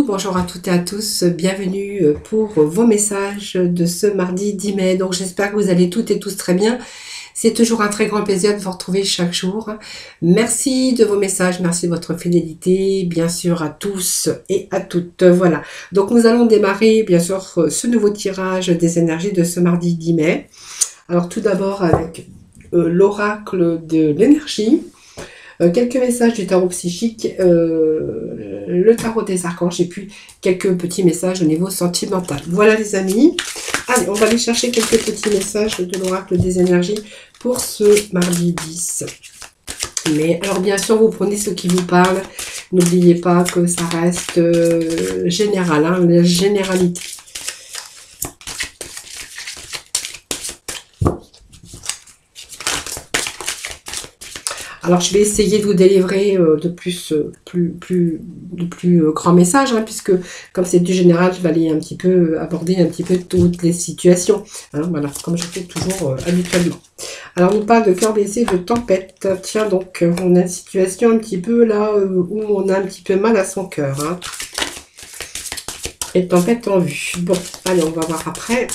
bonjour à toutes et à tous, bienvenue pour vos messages de ce mardi 10 mai. Donc j'espère que vous allez toutes et tous très bien. C'est toujours un très grand plaisir de vous retrouver chaque jour. Merci de vos messages, merci de votre fidélité, bien sûr à tous et à toutes. Voilà, donc nous allons démarrer bien sûr ce nouveau tirage des énergies de ce mardi 10 mai. Alors tout d'abord avec l'oracle de l'énergie. Quelques messages du tarot psychique, le tarot des archanges et puis quelques petits messages au niveau sentimental. Voilà les amis. Allez, on va aller chercher quelques petits messages de l'oracle des énergies pour ce mardi 10. Mais alors bien sûr, vous prenez ce qui vous parle. N'oubliez pas que ça reste général, hein, la généralité. Alors, je vais essayer de vous délivrer de plus grands messages, hein, puisque comme c'est du général, je vais aller un petit peu aborder un petit peu toutes les situations. Hein, voilà, comme je fais toujours habituellement. Alors, on parle de cœur blessé, de tempête. Tiens, donc, on a une situation un petit peu là où on a un petit peu mal à son cœur. Hein. Et tempête en vue. Bon, allez, on va voir après.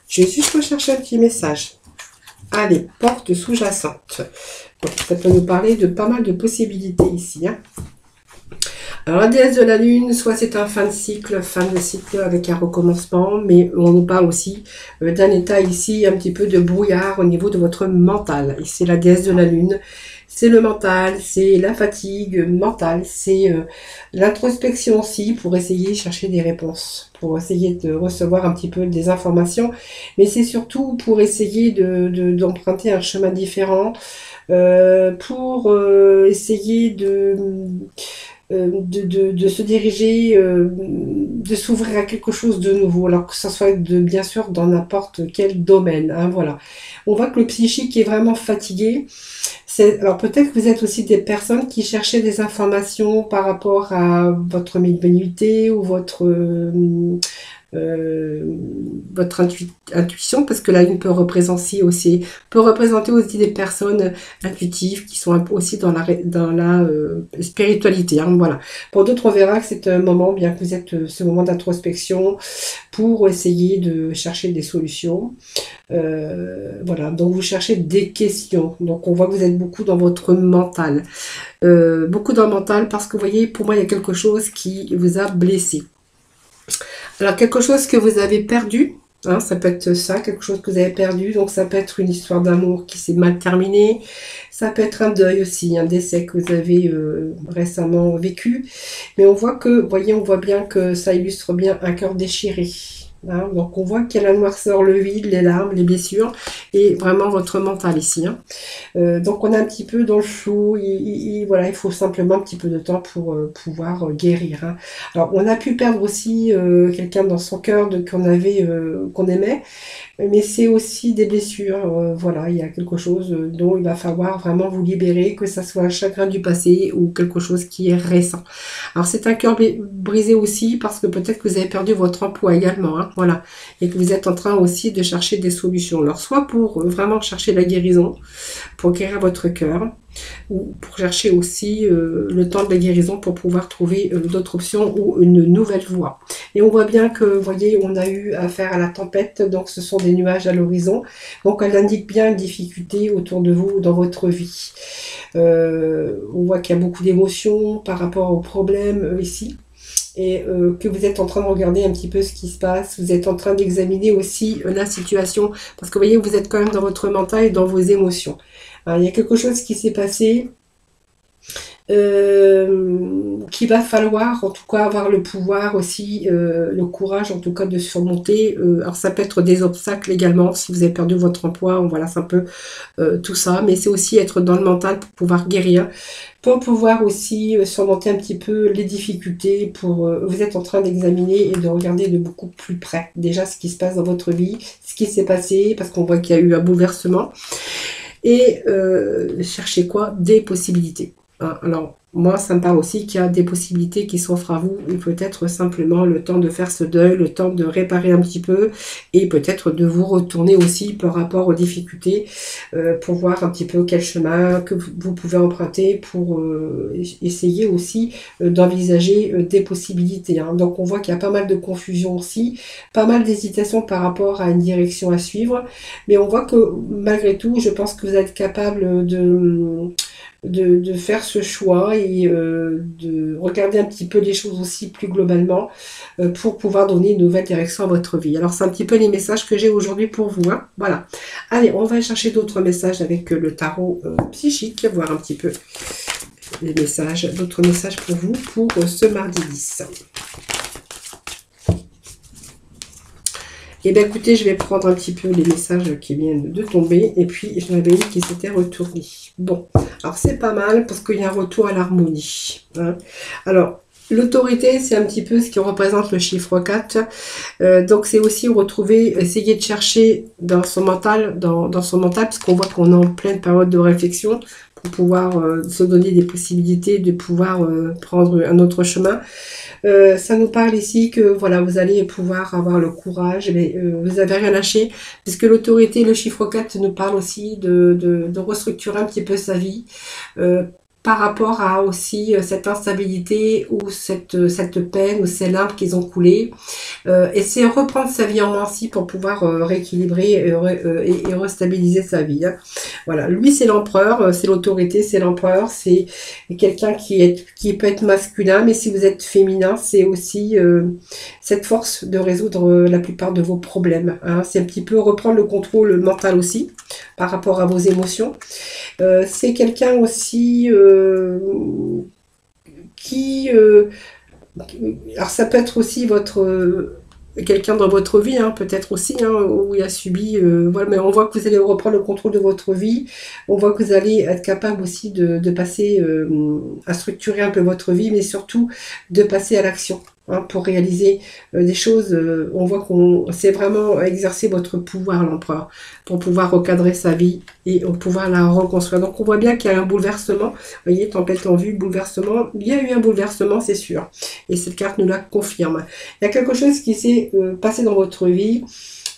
Je vais juste rechercher un petit message. Allez, porte sous-jacente. Bon, ça peut nous parler de pas mal de possibilités ici. Hein. Alors, la déesse de la lune, soit c'est un fin de cycle avec un recommencement, mais on nous parle aussi d'un état ici, un petit peu de brouillard au niveau de votre mental. Ici, la déesse de la lune, c'est le mental, c'est la fatigue mentale, c'est l'introspection aussi pour essayer de chercher des réponses, pour essayer de recevoir un petit peu des informations, mais c'est surtout pour essayer d'emprunter un chemin différent, pour essayer de se diriger, de s'ouvrir à quelque chose de nouveau, alors que ce soit bien sûr dans n'importe quel domaine. Hein, voilà. On voit que le psychique est vraiment fatigué. Alors peut-être que vous êtes aussi des personnes qui cherchaient des informations par rapport à votre médiumnité ou votre intuition, parce que la lune peut représenter aussi des personnes intuitives qui sont aussi dans la spiritualité. Hein, voilà. Pour d'autres, on verra que c'est un moment, bien que vous êtes ce moment d'introspection, pour essayer de chercher des solutions. Voilà, donc vous cherchez des questions. Donc on voit que vous êtes beaucoup dans votre mental. Beaucoup dans le mental parce que vous voyez, pour moi, il y a quelque chose qui vous a blessé. Alors, quelque chose que vous avez perdu, hein, ça peut être ça, quelque chose que vous avez perdu, donc ça peut être une histoire d'amour qui s'est mal terminée, ça peut être un deuil aussi, un décès que vous avez récemment vécu, mais on voit que, vous voyez, on voit bien que ça illustre bien un cœur déchiré. Hein, donc on voit qu'il y a la noirceur, le vide, les larmes, les blessures et vraiment votre mental ici. Hein. Donc on est un petit peu dans le flou, voilà, il faut simplement un petit peu de temps pour pouvoir guérir. Hein. Alors on a pu perdre aussi quelqu'un dans son cœur qu'on aimait, mais c'est aussi des blessures. Voilà, il y a quelque chose dont il va falloir vraiment vous libérer, que ça soit un chagrin du passé ou quelque chose qui est récent. Alors c'est un cœur brisé aussi parce que peut-être que vous avez perdu votre emploi également, hein, voilà, et que vous êtes en train aussi de chercher des solutions. Alors soit pour vraiment chercher la guérison, pour guérir votre cœur, ou pour chercher aussi le temps de la guérison pour pouvoir trouver d'autres options ou une nouvelle voie. Et on voit bien que, vous voyez, on a eu affaire à la tempête, donc ce sont des nuages à l'horizon, donc elle indique bien une difficulté autour de vous dans votre vie. On voit qu'il y a beaucoup d'émotions par rapport aux problèmes ici. Et que vous êtes en train de regarder un petit peu ce qui se passe, vous êtes en train d'examiner aussi la situation, parce que vous voyez, vous êtes quand même dans votre mental et dans vos émotions. Alors, il y a quelque chose qui s'est passé, qu'il va falloir en tout cas avoir le pouvoir aussi, le courage en tout cas de surmonter. Alors ça peut être des obstacles également, si vous avez perdu votre emploi, voilà, c'est un peu tout ça, mais c'est aussi être dans le mental pour pouvoir guérir, pour pouvoir aussi surmonter un petit peu les difficultés, vous êtes en train d'examiner et de regarder de beaucoup plus près déjà ce qui se passe dans votre vie, ce qui s'est passé, parce qu'on voit qu'il y a eu un bouleversement, et chercher quoi? Des possibilités. Hein. Alors, moi, ça me parle aussi qu'il y a des possibilités qui s'offrent à vous, et peut-être simplement le temps de faire ce deuil, le temps de réparer un petit peu, et peut-être de vous retourner aussi par rapport aux difficultés, pour voir un petit peu quel chemin que vous pouvez emprunter pour essayer aussi d'envisager des possibilités. Hein. Donc, on voit qu'il y a pas mal de confusion aussi, pas mal d'hésitation par rapport à une direction à suivre, mais on voit que malgré tout, je pense que vous êtes capable de faire ce choix et de regarder un petit peu les choses aussi plus globalement pour pouvoir donner une nouvelle direction à votre vie. Alors c'est un petit peu les messages que j'ai aujourd'hui pour vous. Hein. Voilà. Allez, on va chercher d'autres messages avec le tarot psychique, voir un petit peu les messages, d'autres messages pour vous pour ce mardi 10. Et bien écoutez, je vais prendre un petit peu les messages qui viennent de tomber. Et puis, j'en avais une qui s'était retournée. Bon, alors c'est pas mal parce qu'il y a un retour à l'harmonie. Hein. Alors, l'autorité, c'est un petit peu ce qui représente le chiffre 4. Donc, c'est aussi retrouver, essayer de chercher dans son mental, dans son mental, parce qu'on voit qu'on est en pleine période de réflexion pour pouvoir se donner des possibilités de pouvoir prendre un autre chemin. Ça nous parle ici que voilà, vous allez pouvoir avoir le courage, mais vous n'avez rien lâché, puisque l'autorité, le chiffre 4 nous parle aussi de restructurer un petit peu sa vie, par rapport à aussi cette instabilité ou cette peine ou ces larmes qu'ils ont coulées. Et c'est reprendre sa vie en main aussi pour pouvoir rééquilibrer et restabiliser sa vie. Hein. Voilà, lui c'est l'empereur, c'est l'autorité, c'est l'empereur, c'est quelqu'un qui peut être masculin, mais si vous êtes féminin, c'est aussi cette force de résoudre la plupart de vos problèmes. Hein. C'est un petit peu reprendre le contrôle mental aussi par rapport à vos émotions. C'est quelqu'un aussi qui... alors ça peut être aussi quelqu'un dans votre vie, hein, peut-être aussi, hein, où il a subi... voilà, mais on voit que vous allez reprendre le contrôle de votre vie. On voit que vous allez être capable aussi de passer à structurer un peu votre vie, mais surtout de passer à l'action. Hein, pour réaliser des choses, on voit qu'on c'est vraiment exercer votre pouvoir, l'empereur, pour pouvoir recadrer sa vie et pouvoir la reconstruire. Donc on voit bien qu'il y a un bouleversement. Vous voyez, tempête en vue, bouleversement. Il y a eu un bouleversement, c'est sûr. Et cette carte nous la confirme. Il y a quelque chose qui s'est passé dans votre vie.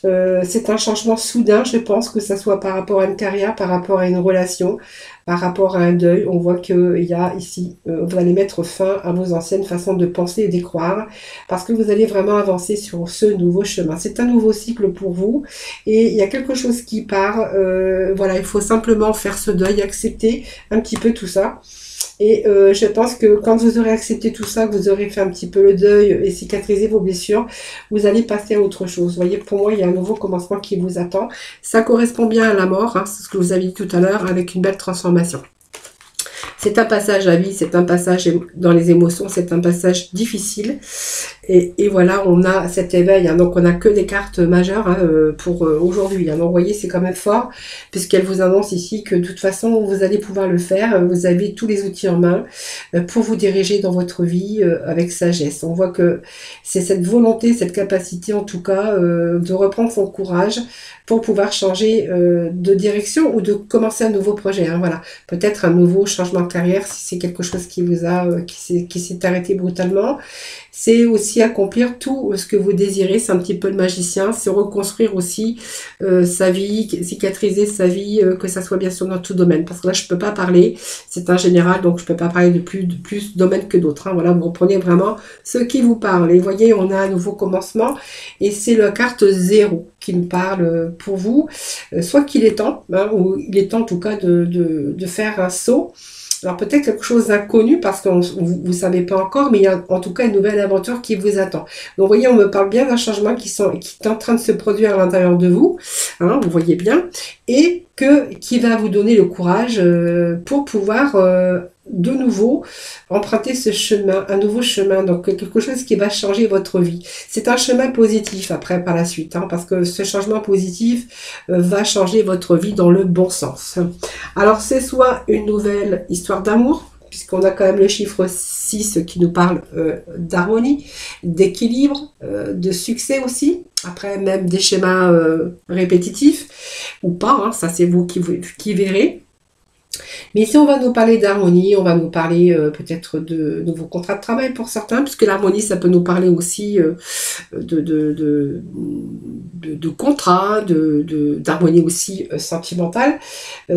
C'est un changement soudain, je pense, que ce soit par rapport à une carrière, par rapport à une relation, par rapport à un deuil. On voit qu'il y a ici, vous allez mettre fin à vos anciennes façons de penser et d'y croire, parce que vous allez vraiment avancer sur ce nouveau chemin. C'est un nouveau cycle pour vous, et il y a quelque chose qui part. Voilà, il faut simplement faire ce deuil, accepter un petit peu tout ça. Et je pense que quand vous aurez accepté tout ça, que vous aurez fait un petit peu le deuil et cicatrisé vos blessures, vous allez passer à autre chose. Vous voyez, pour moi, il y a un nouveau commencement qui vous attend. Ça correspond bien à la mort, hein, c'est ce que vous avez dit tout à l'heure, avec une belle transformation. C'est un passage à vie, c'est un passage dans les émotions, c'est un passage difficile. Et voilà, on a cet éveil. Hein, donc, on n'a que des cartes majeures hein, pour aujourd'hui. Hein, donc, vous voyez, c'est quand même fort, puisqu'elle vous annonce ici que de toute façon, vous allez pouvoir le faire. Vous avez tous les outils en main pour vous diriger dans votre vie avec sagesse. On voit que c'est cette volonté, cette capacité, en tout cas, de reprendre son courage pour pouvoir changer de direction ou de commencer un nouveau projet. Hein, voilà, peut-être un nouveau changement de carrière si c'est quelque chose qui vous a qui s'est arrêté brutalement. C'est aussi accomplir tout ce que vous désirez, c'est un petit peu le magicien, c'est reconstruire aussi sa vie, cicatriser sa vie, que ça soit bien sûr dans tout domaine. Parce que là, je peux pas parler, c'est un général, donc je peux pas parler de plus de domaines que d'autres. Hein. Voilà, vous reprenez vraiment ce qui vous parle. Et vous voyez, on a un nouveau commencement, et c'est la carte 0 qui nous parle pour vous. Soit qu'il est temps, hein, ou il est temps en tout cas de faire un saut. Alors peut-être quelque chose d'inconnu parce que vous ne savez pas encore, mais il y a en tout cas une nouvelle aventure qui vous attend. Donc vous voyez, on me parle bien d'un changement qui est en train de se produire à l'intérieur de vous, hein, vous voyez bien, et qui va vous donner le courage pour pouvoir de nouveau emprunter ce chemin, un nouveau chemin, donc quelque chose qui va changer votre vie. C'est un chemin positif après par la suite, hein, parce que ce changement positif va changer votre vie dans le bon sens. Alors c'est soit une nouvelle histoire d'amour, puisqu'on a quand même le chiffre 6 qui nous parle d'harmonie, d'équilibre, de succès aussi, après même des schémas répétitifs, ou pas, hein, ça c'est vous qui verrez. Mais ici, on va nous parler d'harmonie, on va nous parler peut-être de nouveaux contrats de travail pour certains, puisque l'harmonie, ça peut nous parler aussi de, de, de, de contrats, d'harmonie aussi sentimentale.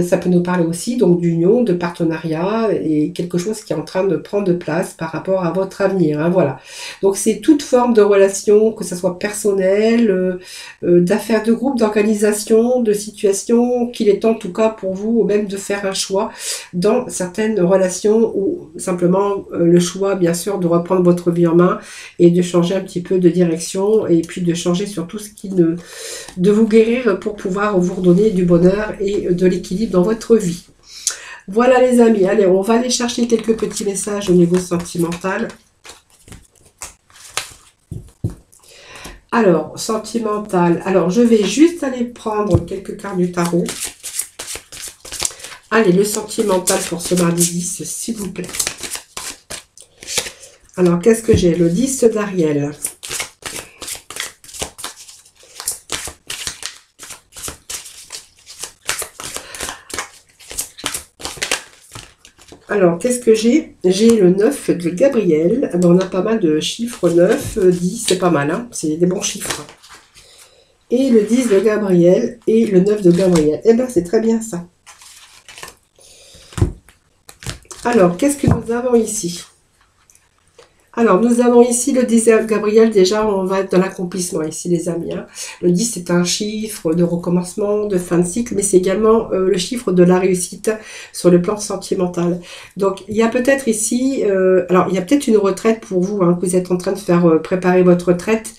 Ça peut nous parler aussi donc d'union, de partenariat et quelque chose qui est en train de prendre place par rapport à votre avenir. Hein, voilà. Donc c'est toute forme de relation, que ce soit personnelle, d'affaires de groupe, d'organisation, de situation, qu'il est temps en tout cas pour vous, ou même de faire un choix dans certaines relations ou simplement le choix bien sûr de reprendre votre vie en main et de changer un petit peu de direction et puis de changer sur tout ce qui ne... de vous guérir pour pouvoir vous redonner du bonheur et de l'équilibre dans votre vie. Voilà les amis, allez on va aller chercher quelques petits messages au niveau sentimental. Alors, sentimental, alors je vais juste aller prendre quelques cartes du tarot. Allez, le sentimental pour ce mardi 10, s'il vous plaît. Alors, qu'est-ce que j'ai? Le 10 d'Ariel. Alors, qu'est-ce que j'ai? J'ai le 9 de Gabriel. Ah ben, on a pas mal de chiffres 9, 10, c'est pas mal, hein, c'est des bons chiffres. Et le 10 de Gabriel et le 9 de Gabriel. Eh bien, c'est très bien ça. Alors, qu'est-ce que nous avons ici? Alors, nous avons ici le 10 de Gabriel. Déjà, on va être dans l'accomplissement ici, les amis. Hein. Le 10, c'est un chiffre de recommencement, de fin de cycle, mais c'est également le chiffre de la réussite sur le plan sentimental. Donc, il y a peut-être ici... alors, il y a peut-être une retraite pour vous, hein, que vous êtes en train de faire préparer votre retraite.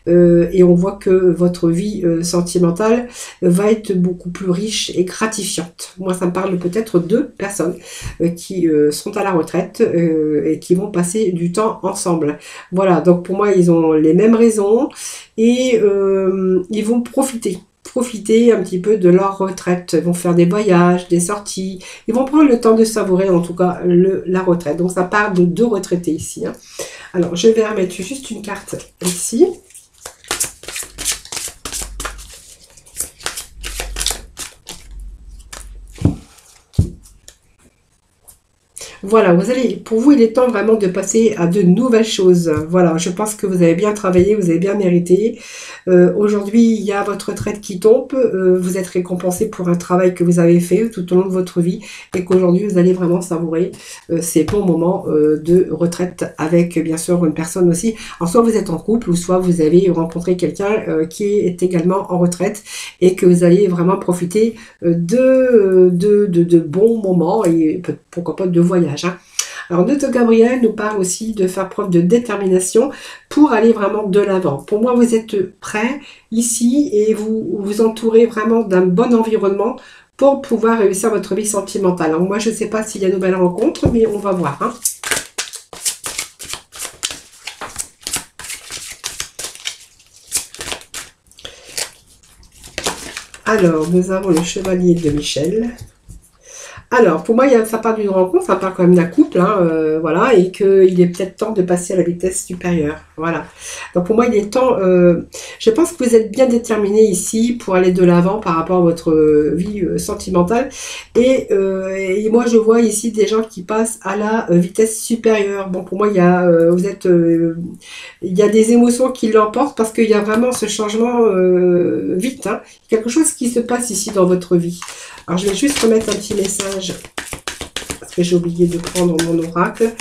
Et on voit que votre vie sentimentale va être beaucoup plus riche et gratifiante. Moi, ça me parle peut-être de 2 personnes qui sont à la retraite et qui vont passer du temps ensemble. Voilà, donc pour moi, ils ont les mêmes raisons et ils vont profiter un petit peu de leur retraite. Ils vont faire des voyages, des sorties. Ils vont prendre le temps de savourer, en tout cas, la retraite. Donc, ça part de 2 retraités ici. Hein. Alors, je vais remettre juste une carte ici. Voilà, pour vous, il est temps vraiment de passer à de nouvelles choses. Voilà, je pense que vous avez bien travaillé, vous avez bien mérité. Aujourd'hui, il y a votre retraite qui tombe. Vous êtes récompensé pour un travail que vous avez fait tout au long de votre vie et qu'aujourd'hui, vous allez vraiment savourer ces bons moments de retraite avec, bien sûr, une personne aussi. Alors, soit vous êtes en couple ou soit vous avez rencontré quelqu'un qui est également en retraite et que vous allez vraiment profiter de bons moments et pourquoi pas de voyages. Hein. Alors, Note Gabriel nous parle aussi de faire preuve de détermination pour aller vraiment de l'avant. Pour moi, vous êtes prêts ici et vous vous entourez vraiment d'un bon environnement pour pouvoir réussir votre vie sentimentale. Alors, moi, je ne sais pas s'il y a de nouvelles rencontres, mais on va voir. Hein. Alors, nous avons le chevalier de Michel. Alors, pour moi, ça part d'une rencontre, ça part quand même d'un couple, hein, voilà, et qu'il est peut-être temps de passer à la vitesse supérieure, voilà. Donc, pour moi, il est temps, je pense que vous êtes bien déterminé ici pour aller de l'avant par rapport à votre vie sentimentale, et moi, je vois ici des gens qui passent à la vitesse supérieure. Bon, pour moi, il y a, il y a des émotions qui l'emportent parce qu'il y a vraiment ce changement vite, hein, quelque chose qui se passe ici dans votre vie. Alors, je vais juste remettre un petit message parce que j'ai oublié de prendre mon oracle. Vous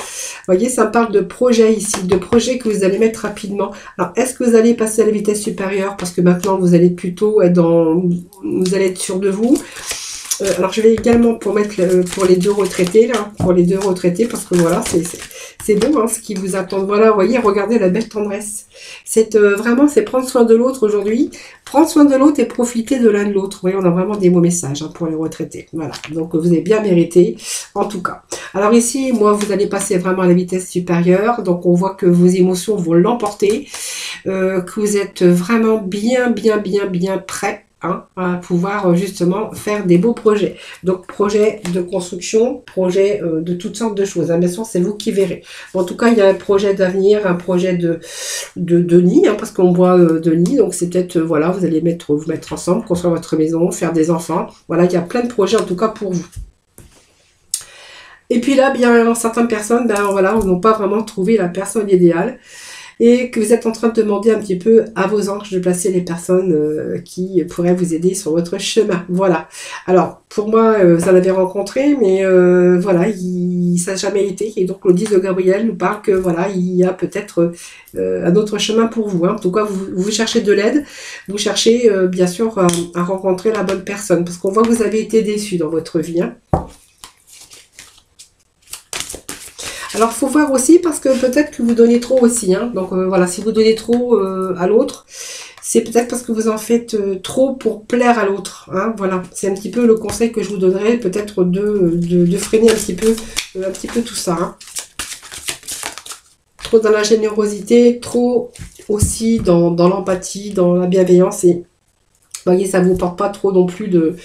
voyez, ça me parle de projet ici, de projet que vous allez mettre rapidement. Alors, est-ce que vous allez passer à la vitesse supérieure parce que maintenant, vous allez plutôt être vous allez être sûr de vous. Alors, je vais également pour mettre pour les 2 retraités, là, pour les 2 retraités, parce que voilà, c'est bon, hein, ce qui vous attend. Voilà, vous voyez, regardez la belle tendresse. C'est vraiment, c'est prendre soin de l'autre aujourd'hui, prendre soin de l'autre et profiter de l'un de l'autre. Vous voyez, on a vraiment des beaux messages hein, pour les retraités. Voilà, donc vous avez bien mérité, en tout cas. Alors ici, moi, vous allez passer vraiment à la vitesse supérieure, donc on voit que vos émotions vont l'emporter, que vous êtes vraiment bien prêt. Hein, à pouvoir justement faire des beaux projets. Donc projet de construction, projet de toutes sortes de choses. Bien sûr, c'est vous qui verrez. Bon, en tout cas, il y a un projet d'avenir, un projet de nid, hein, parce qu'on voit de nid. Donc c'est peut-être, voilà, vous allez vous mettre ensemble, construire votre maison, faire des enfants. Voilà, il y a plein de projets en tout cas pour vous. Et puis là, bien, certaines personnes, ben voilà, n'ont pas vraiment trouvé la personne idéale et que vous êtes en train de demander un petit peu à vos anges de placer les personnes qui pourraient vous aider sur votre chemin. Voilà. Alors, pour moi, vous en avez rencontré, mais voilà, ça n'a jamais été. Et donc, le 10 de Gabriel nous parle que voilà, il y a peut-être un autre chemin pour vous. Hein. En tout cas, vous cherchez de l'aide, vous cherchez bien sûr à rencontrer la bonne personne, parce qu'on voit que vous avez été déçu dans votre vie. Hein. Alors, faut voir aussi parce que peut-être que vous donnez trop aussi. Hein. Donc, voilà, si vous donnez trop à l'autre, c'est peut-être parce que vous en faites trop pour plaire à l'autre. Hein. Voilà, c'est un petit peu le conseil que je vous donnerais, peut-être de freiner un petit peu tout ça. Hein. Trop dans la générosité, trop aussi dans l'empathie, dans la bienveillance. Et vous voyez, ça ne vous porte pas trop non plus de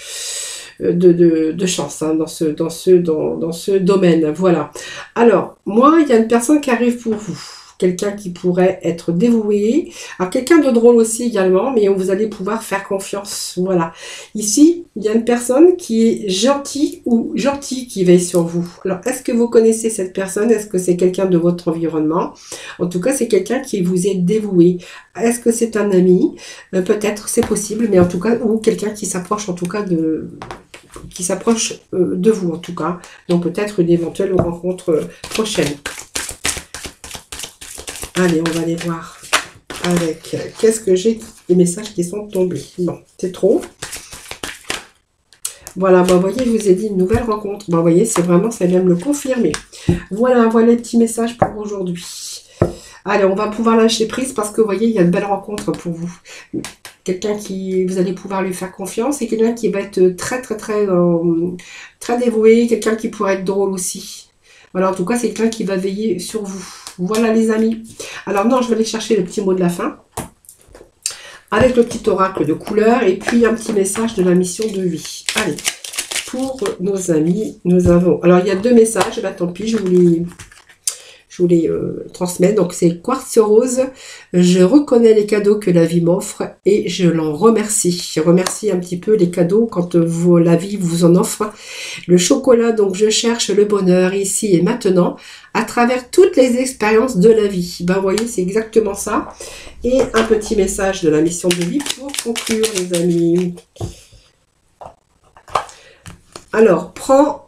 chance hein, dans ce domaine. Voilà. Alors, moi, il y a une personne qui arrive pour vous. Quelqu'un qui pourrait être dévoué. Alors, quelqu'un de drôle aussi également, mais où vous allez pouvoir faire confiance. Voilà. Ici, il y a une personne qui est gentille ou gentil qui veille sur vous. Alors, est-ce que vous connaissez cette personne? Est-ce que c'est quelqu'un de votre environnement? En tout cas, c'est quelqu'un qui vous est dévoué. Est-ce que c'est un ami? Peut-être, c'est possible, mais en tout cas, ou quelqu'un qui s'approche en tout cas de vous en tout cas. Donc, peut-être une éventuelle rencontre prochaine. Allez, on va aller voir avec qu'est-ce que j'ai, les messages qui sont tombés. Bon, c'est trop. Voilà, vous voyez, je vous ai dit une nouvelle rencontre. Vous voyez, c'est vraiment, ça vient me le confirmer. Voilà les petits messages pour aujourd'hui. Allez, on va pouvoir lâcher prise parce que, vous voyez, il y a de belles rencontres pour vous. Quelqu'un qui, vous allez pouvoir lui faire confiance et quelqu'un qui va être très dévoué, quelqu'un qui pourrait être drôle aussi. Voilà, en tout cas, c'est quelqu'un qui va veiller sur vous. Voilà, les amis. Alors, non, je vais aller chercher le petit mot de la fin. Avec le petit oracle de couleur et puis un petit message de la mission de vie. Allez, pour nos amis, nous avons... Alors, il y a 2 messages. Là, tant pis, je vous les transmets. Donc, c'est Quartz Rose. Je reconnais les cadeaux que la vie m'offre et je l'en remercie. Je remercie un petit peu les cadeaux quand la vie vous en offre. Le chocolat, donc je cherche le bonheur ici et maintenant à travers toutes les expériences de la vie. Ben, vous voyez, c'est exactement ça. Et un petit message de la mission de vie pour conclure, les amis. Alors, prends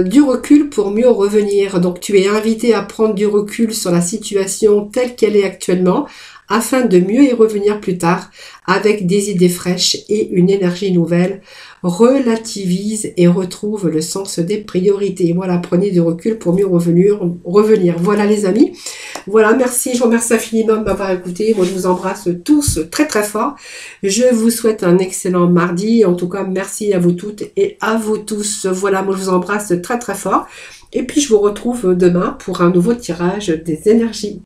du recul pour mieux revenir. Donc, tu es invité à prendre du recul sur la situation telle qu'elle est actuellement afin de mieux y revenir plus tard avec des idées fraîches et une énergie nouvelle. Relativise et retrouve le sens des priorités. Voilà, prenez du recul pour mieux revenir. Voilà, les amis. Voilà, merci, je vous remercie infiniment de m'avoir écouté. Moi, je vous embrasse tous très très fort. Je vous souhaite un excellent mardi. En tout cas, merci à vous toutes et à vous tous. Voilà, moi, je vous embrasse très très fort. Et puis, je vous retrouve demain pour un nouveau tirage des énergies.